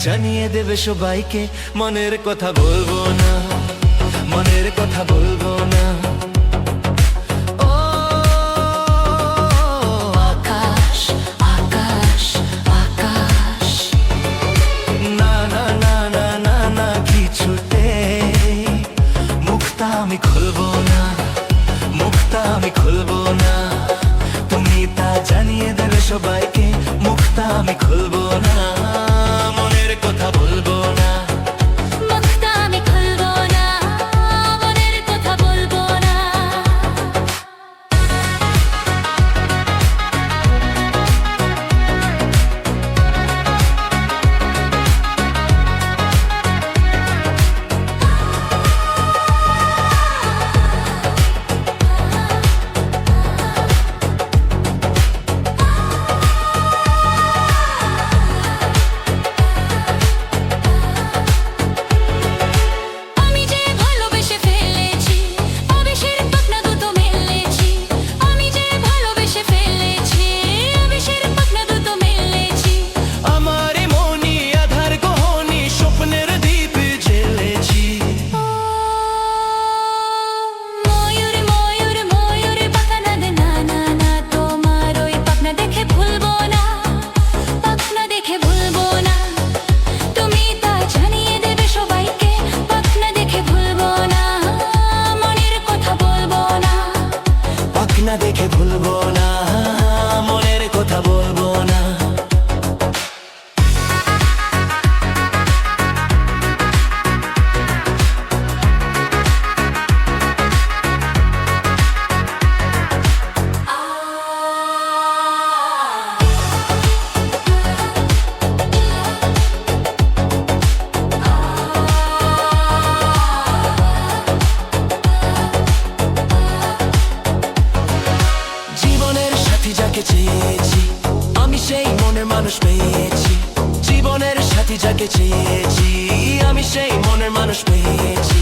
জানিয়ে দেবে সবাইকে, মনের কথা বলবো না, মনের কথা বলবো না। ও আকাশ আকাশ আকাশ, না না না না না না কিছুতে মুখটা আমি খুলবো না, মুখটা আমি খুলবো না। তুমি তা জানিয়ে দেবে সবাইকে, মুখটা আমি খুলবো না, মনের কথা বলবো না। মুখটা আমি খুলবো না, মনের কথা বলবো না। আমি যে ভালোবেসে ফেলেছি, আবেশের পাখনা দুটো মেলেছি। আমি যে ভালোবেসে ফেলেছি, আবেশের পাখনা দুটো মেলেছি। আমার মনি আধার গহনি স্বপ্নের দ্বীপ জ্বেলেছি। ময়ূর ময়ূর ময়ূর পাখনা দে না না না, তোমার ওই পাখনা দেখে ভুলবো না, পাখনা দেখে ভুলবো না। তুমি তা জানিয়ে দেবে সবাইকে, পাখনা দেখে ভুলবো না, মনের কথা বলবো না। পাখনা দেখে ভুলবো না, মনের কথা বলবো না। জীবনের সাথী যাকে চেয়েছি, আমি সেই মনের মানুষ পেয়েছি। জীবনের সাথী যাকে চেয়েছি, আমি সেই মনের মানুষ পেয়েছি।